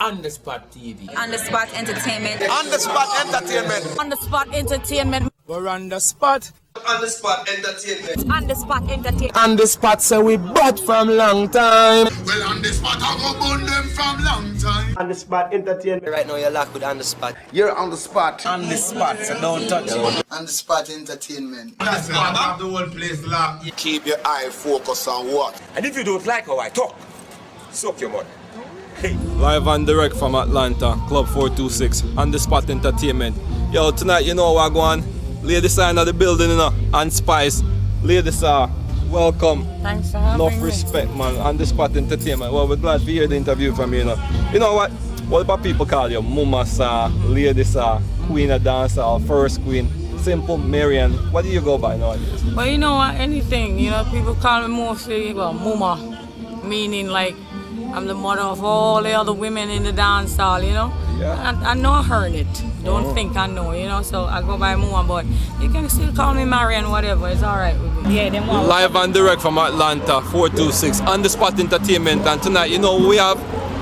On the Spot TV. On the Spot Entertainment. On the Spot Entertainment. On the Spot Entertainment. We're on the spot. On the Spot Entertainment. On the Spot Entertainment. On the spot, so we bought from long time. Well, on the Spot, I go burn them from long time. On the Spot Entertainment. Right now you're locked with On the Spot. You're on the Spot. On the spot, so don't touch it. On the Spot Entertainment. On the Spot, have the whole place locked. Keep your eye focused on what? And if you don't like how I talk, suck your mother. Hey. Live and direct from Atlanta, Club 426, On the Spot Entertainment. Yo, tonight you know what going on. Ladies are in the building, you know, and Spice. Ladies are welcome. Thanks for having Enough me. respect, man. On the Spot Entertainment. Well, we're glad to hear the interview from you, you know. You know what? What about people call you? Mama Sa, Lady Sa, Queen of Dancehall, First Queen, Simple Marian. What do you go by nowadays? Well, you know what? Anything. You know, people call me mostly, well, Mama, meaning like I'm the mother of all the other women in the dance hall, you know? Yeah. I know I heard it. Don't think I know, you know? So I go by Mama, but you can still call me Marian, whatever. It's all right with me. Yeah, them all. Live and direct from Atlanta, 426, On the Spot Entertainment. And tonight, you know, we have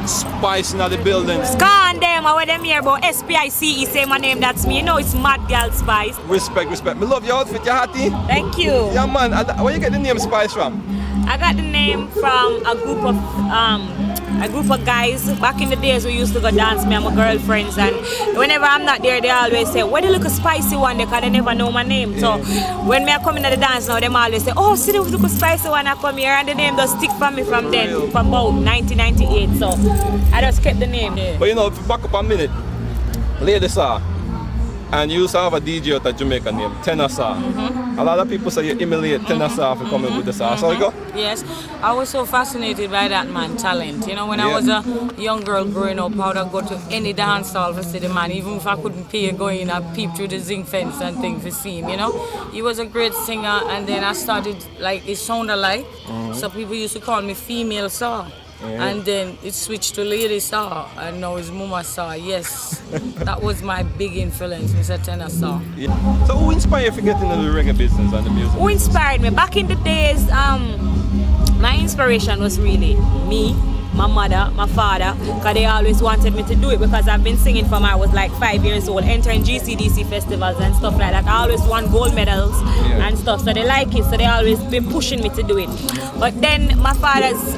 Spice in the building. Scan them, I want them here about SPICE, say my name, that's me. You know it's Mad Girl Spice. Respect, respect. Me love your outfit, your hattie. Thank you. Yeah, man. Where you get the name Spice from? I got the name from a group of guys. Back in the days we used to go dance, me and my girlfriends, and whenever I'm not there, they always say, where the little spicy one, because they never know my name. So when me I come into the dance now, them always say, oh, see the little spicy one I come here, and the name just stick from me from then, from about 1998. So I just kept the name. But you know, if you back up a minute, Lady Sa, and you used to have a DJ out of Jamaica named Tenor Sa. A lot of people say you emulate Tenor Sa for coming with the Sa. So you go? Yes, I was so fascinated by that man talent. You know, when I was a young girl growing up, I would go to any dance hall to see the man. Even if I couldn't pay going, I peeped through the zinc fence and things to see him, you know. He was a great singer, and then I started, like, it sounded alike. So people used to call me Female Sa. And then it switched to Lady Sa, and now it's Mama Sa. Yes, that was my big influence, Mr. Tenor Sa. Yeah. So who inspired you to get into the reggae business and the music? Who inspired me? Back in the days, my inspiration was really me, my mother, my father, because they always wanted me to do it, because I've been singing from I was like 5 years old, entering GCDC festivals and stuff like that. I always won gold medals and stuff, so they like it, so they always been pushing me to do it. But then my father's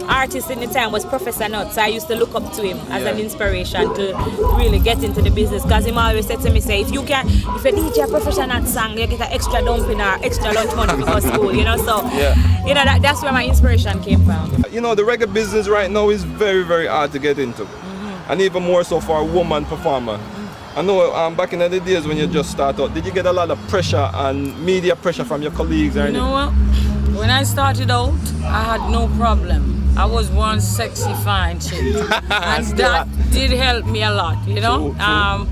artist in the time was Professor Nutt, so I used to look up to him as an inspiration to really get into the business, because he always said to me, say, if you DJ a Professor Nutt song, you get an extra dumping or extra lunch money for our school, you know, so you know, that's where my inspiration came from. You know, the reggae business right now is very, very hard to get into, and even more so for a woman performer. I know back in the days when you just start out, did you get a lot of pressure and media pressure from your colleagues? Or you know what? When I started out, I had no problem. I was one sexy fine chick, and that did help me a lot, you know. True.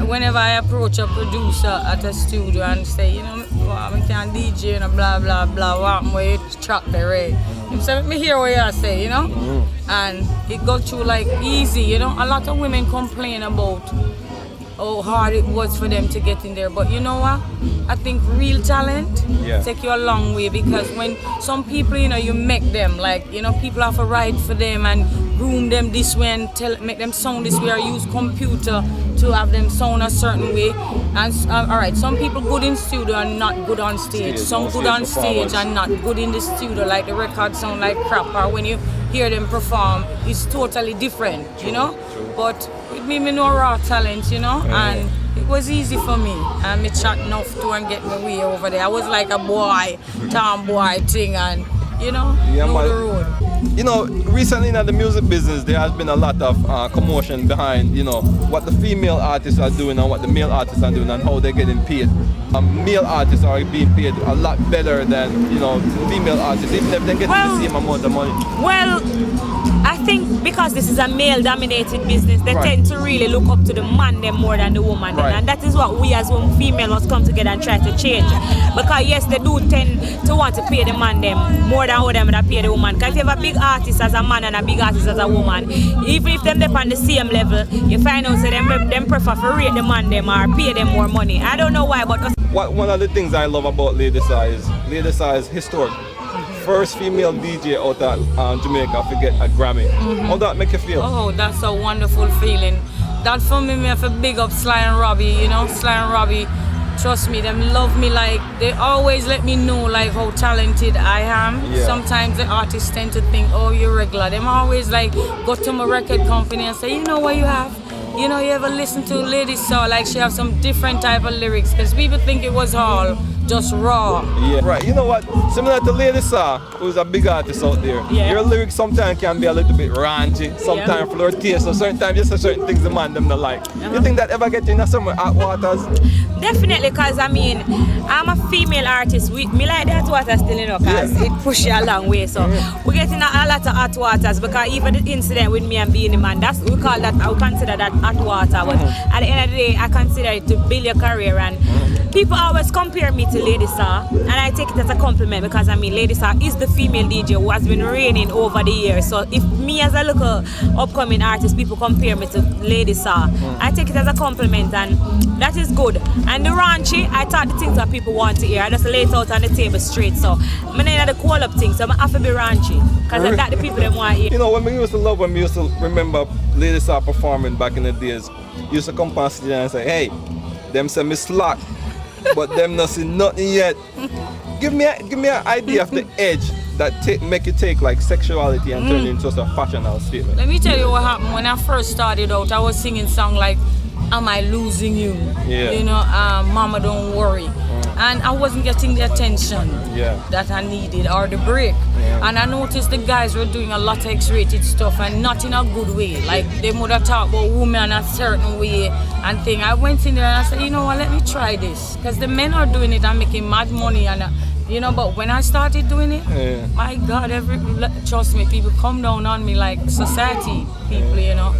Whenever I approach a producer at a studio and say, you know, I can't DJ and blah blah blah, what way to track the rate. Him say, let me hear what you say, you know. And it got through like easy, you know. A lot of women complain about how hard it was for them to get in there, but you know what? I think real talent take you a long way, because when some people, you know, you make them, like, you know, people have to write for them and groom them this way and make them sound this way, or use computer to have them sound a certain way. And alright, some people good in studio and not good on stage. Some good on stage and not good in the studio, like the record sound like crap, or when you hear them perform, it's totally different, you know. But with me know raw talent, you know, and it was easy for me. And me chat enough to and get my way over there. I was like a boy, tomboy thing, and you know, know the road. You know, recently in the music business, there has been a lot of commotion behind, you know, what the female artists are doing and what the male artists are doing and how they're getting paid. Male artists are being paid a lot better than, you know, female artists, even if they get the same amount of money. Well, I think because this is a male-dominated business, they tend to really look up to the man them more than the woman. And that is what we as female must come together and try to change. Because yes, they do tend to want to pay the man them more than how them that pay the woman. Because if you have a big artist as a man and a big artist as a woman, even if them on the same level, you find out that them prefer to rate the man them or pay them more money. I don't know why, but one of the things I love about Lady Sa is historic. first female DJ out of Jamaica to get a Grammy. How that make you feel? Oh, that's a wonderful feeling. That for me have to big up Sly and Robbie, you know. Sly and Robbie, trust me, them love me like, they always let me know like how talented I am. Yeah. Sometimes the artists tend to think, oh, you're regular. Them always like go to my record company and say, you know what you have? You know, you ever listen to Lady Saw, like she have some different type of lyrics, because people think it was all just raw. Yeah, right. You know what? Similar to Lady Saw, who's a big artist out there. Yeah. Your lyrics sometimes can be a little bit raunchy, sometimes flirtatious, so sometimes you say certain things the man them not like. You think that ever get you in some hot waters? Definitely, because I mean, I'm a female artist. Me like that water still, you know, because it push you a long way. So we get in a lot of hot waters, because even the incident with me and being the man, that's we call that, I would consider that hot water. But at the end of the day, I consider it to build your career. And people always compare me to Lady Saw, and I take it as a compliment, because I mean, Lady Saw is the female DJ who has been reigning over the years. So if me as a local upcoming artist, people compare me to Lady Saw, I take it as a compliment, and that is good. And the raunchy, I thought the things that people want to hear, I just lay it out on the table straight. So I'm not the call up things, so I have to be raunchy, because that's the people that want to hear. You know, when we used to love, when we used to remember Lady Saw performing back in the days, used to come past the and say, hey, them say me slack, but them not see nothing yet. Give me an idea of the edge that make you take like sexuality and turn it into a fashionable statement. Let me tell you what happened. When I first started out, I was singing song like, am I losing you? Yeah. You know, Mama Don't Worry. And I wasn't getting the attention that I needed, or the break. And I noticed the guys were doing a lot of X-rated stuff, and not in a good way. Like they would have talked about women a certain way and thing. I went in there and I said, you know what, let me try this. Because the men are doing it and making mad money, and you know, but when I started doing it, my God, trust me, people come down on me like society people, you know.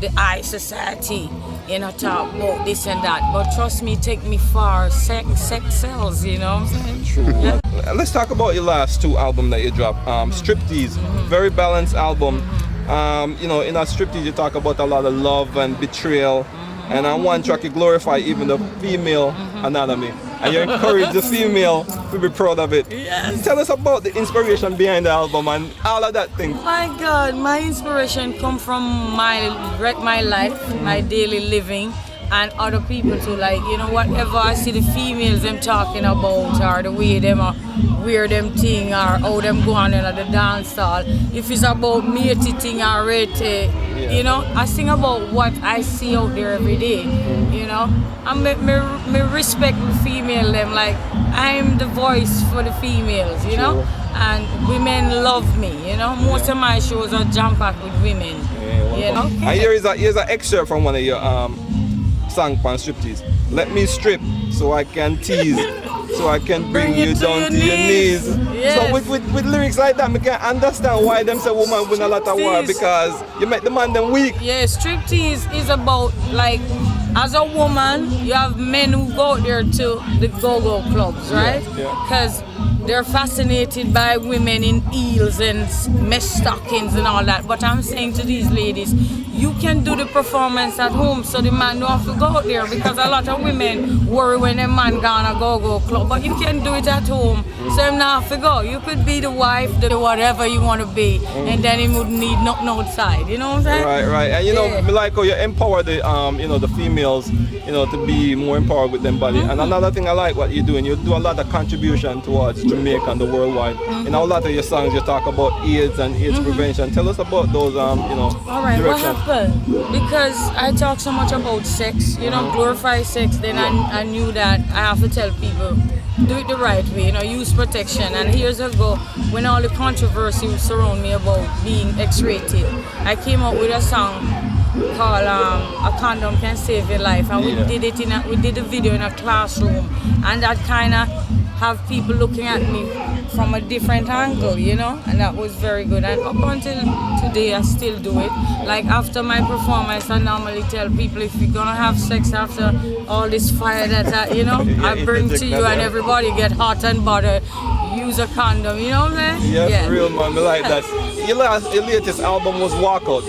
The high society, you know, talk about this and that. But trust me, take me far. Sex sells, you know what I'm saying? True. Yeah. Let's talk about your last two albums that you dropped. Striptease, very balanced album. You know, in a Striptease you talk about a lot of love and betrayal. And on one track you glorify even the female anatomy. And you encourage the female to be proud of it. Yes. Tell us about the inspiration behind the album and all of that thing. My God, my inspiration come from my life, my daily living, and other people too. Like, you know, whatever I see the females them talking about, or the way them wear them thing, or how them go on in the dance hall. If it's about matey thing or rete, you know, I sing about what I see out there every day, you know. And me respect the female them, like I'm the voice for the females, you know. And women love me, you know. Most of my shows are jam-packed with women, you know. And here's an excerpt from one of your song on Striptease. Let me strip so I can tease, so I can bring you down to your knees. Yes. So with lyrics like that, we can understand why them say woman win a lot of war, because you make the man them weak. Yeah, striptease is about, like, as a woman, you have men who go there to the go-go clubs, right? Because they're fascinated by women in heels and mesh stockings and all that. But I'm saying to these ladies, you can do the performance at home, so the man don't have to go out there, because a lot of women worry when a man gonna go club. But you can do it at home, so him not have to go. You could be the wife, the whatever you want to be, and then he wouldn't need nothing outside. You know what I'm saying? Right. And you know, me like how you empower the you know, the females, you know, to be more empowered with them body. And another thing I like what you're doing, you do a lot of contribution towards Jamaica and the worldwide. In a lot of your songs you talk about AIDS and AIDS prevention. Tell us about those you know, all right, directions. what happened? Because I talk so much about sex, you know, glorify sex, then I knew that I have to tell people, do it the right way, you know, use protection. And years ago, when all the controversy surround me about being X-rated, I came up with a song called A Condom Can Save Your Life, and we did it we did the video in a classroom, and that kind of have people looking at me from a different angle, you know, and that was very good. And up until today, I still do it. Like after my performance, I normally tell people, if you're gonna have sex after all this fire that you know, I bring to you, and everybody get hot and bothered, use a condom, you know what I'm saying? Yes, real man, I like that. Your latest album was Walkout.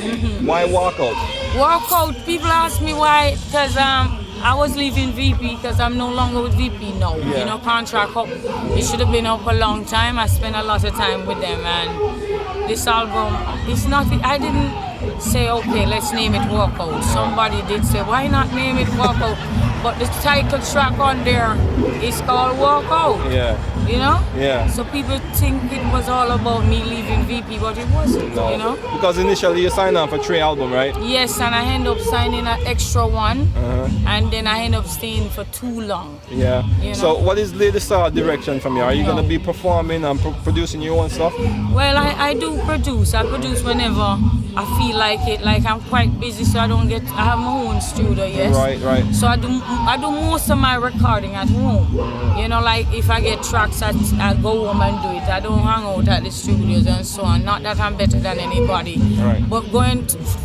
Why Walkout? Walkout, people ask me why, because I was leaving VP because I'm no longer with VP now. Yeah. You know, contract up. It should have been up a long time. I spent a lot of time with them, and this album, it's not. I didn't say, okay, let's name it Walkout. Somebody did say, why not name it Walkout? But the title track on there is called Walkout. Yeah. You know? Yeah. So people think it was all about me leaving VP, but it wasn't, No. you know? Because initially you signed on for 3 albums, right? Yes, and I end up signing an extra one, and then I end up staying for too long. Yeah. You know? So what is Lady Star direction from you? Are you No. going to be performing and producing your own stuff? Well, I do produce. I produce whenever I feel like it. Like I'm quite busy, so I have my own studio, yes. Right. So I do most of my recording at home. You know, like if I get tracks, I go home and do it. I don't hang out at the studios and so on. Not that I'm better than anybody. Right. But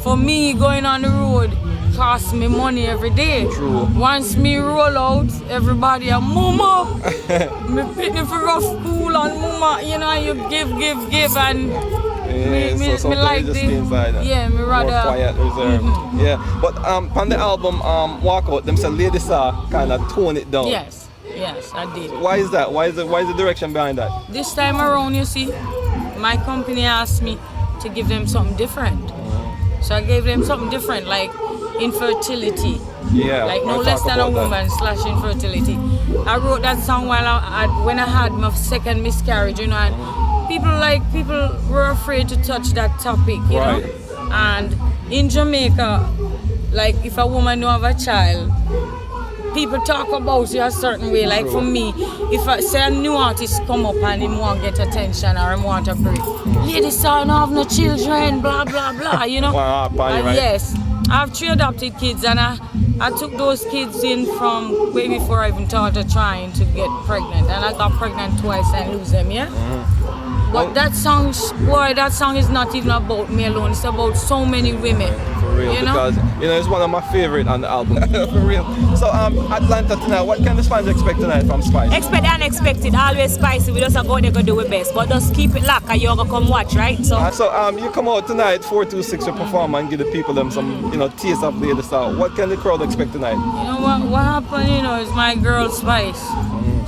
for me, going on the road costs me money every day. True. Once me roll out, everybody a mama. Me pick me for rough school and mama, you know, you give and me so like just this. stay inside and Yeah, me rather more quiet, reserved. Yeah. But on the album Walkout, them say Lady Star kind of tone it down. Yes, I did. Why is that? Why is the direction behind that? This time around, you see, my company asked me to give them something different. So I gave them something different, like infertility. Yeah. Like no wanna less talk than a about that. woman / infertility. I wrote that song when I had my second miscarriage, you know, and people were afraid to touch that topic, you Right. know. And in Jamaica, like if a woman don't have a child, people talk about you a certain way. Like for me, if say a new artist come up and him want get attention or him want a break, Lady Star don't have no children, blah blah blah, you know. Wow, right. Yes, I have 3 adopted kids, and I took those kids in from way before I even started trying to get pregnant, and I got pregnant twice and lose them, yeah. But that song is not even about me alone. It's about so many women. For real, you know? because it's one of my favorite on the album. For real. So Atlanta tonight, what can the fans expect tonight from Spice? Expect the unexpected, always spicy. We just are going to do our best, but just keep it locked and you're gonna come watch, right? So You come out tonight, 426 to perform and give the people them some, taste of Lady Star. What can the crowd expect tonight? You know what happened, is my girl Spice.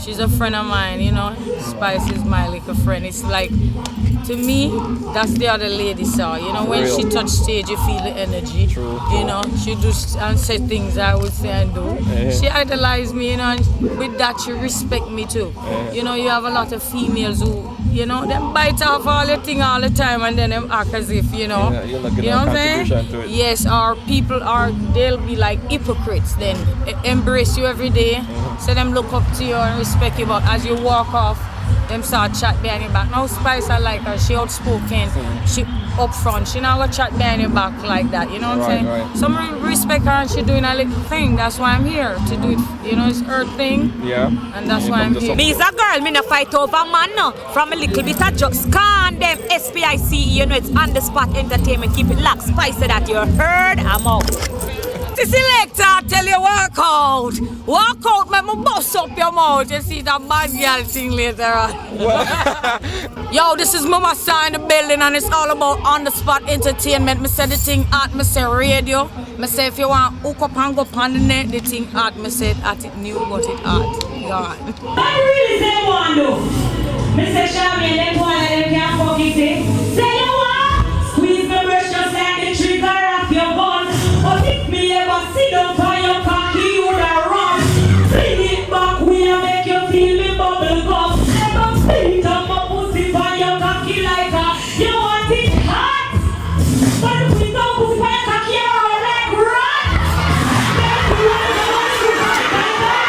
She's a friend of mine, Spice is my little friend. It's like, to me, that's the other Lady Star. When real. she touch stage, you feel the energy. True. She does and say things I would say and do. She idolized me, and with that she respect me too. You have a lot of females who, them bite off all the thing all the time and then them act as if, you're not getting you know no what I'm saying? contribution to it. Yes, or they'll be like hypocrites then. Embrace you every day. So them look up to you and respect you, but as you walk off, them start chat behind your back. Now Spice, I like her, she outspoken, she upfront, she not gonna chat behind your back like that, you know what I'm saying? Right. Some respect her and she doing a little thing, that's why I'm here, to do it, it's her thing, Yeah. and that's why I'm here. me is a girl, me no fight over man no. From a little bit of just can them SPICE, it's on the spot entertainment. Keep it locked, Spice that you heard, I'm out. The selector, I tell you, walk out, man, bust up your mouth. You see that bad girl thing later on. Yo, this is Mama Star in the building, and it's all about on the spot entertainment. Me say the thing at, me say radio. Me say if you want hook up and go on the net, the thing at, me say at it new, but it at. God. I really say one though. Me say Shabby and them boy and them can't fucking say you what? Squeeze the brush just like the trigger of your gun. But if me ever sit down for your cocky, you woulda run. Bring it back, we'll make you feel me bubble gum. Ever spit on my pussy for your cocky like a, you want it hot? But if we don't pussy for your cocky, you're like run. Then you want to like that.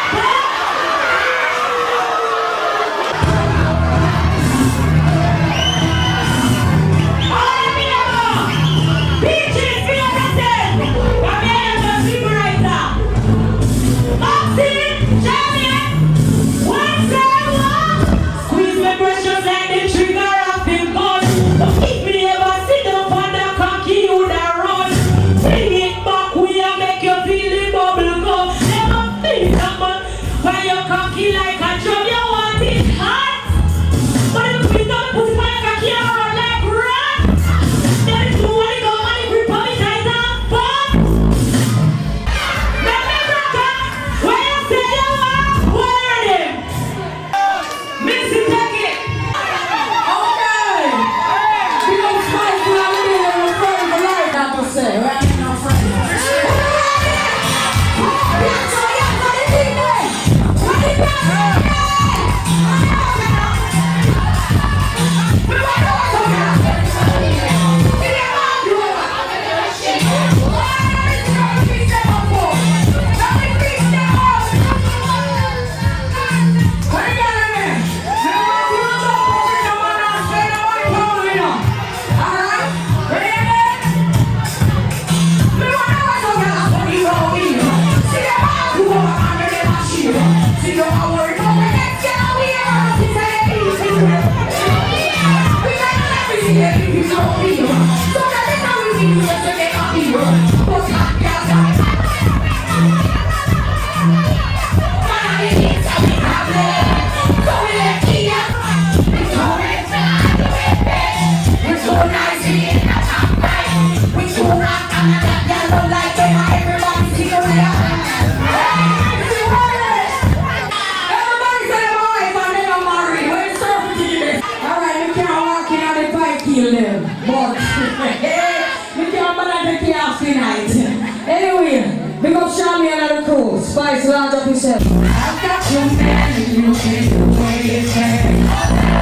Anyway, big up Shami and the crew. Spice, launch up yourself. I've got your man and you can't do anything.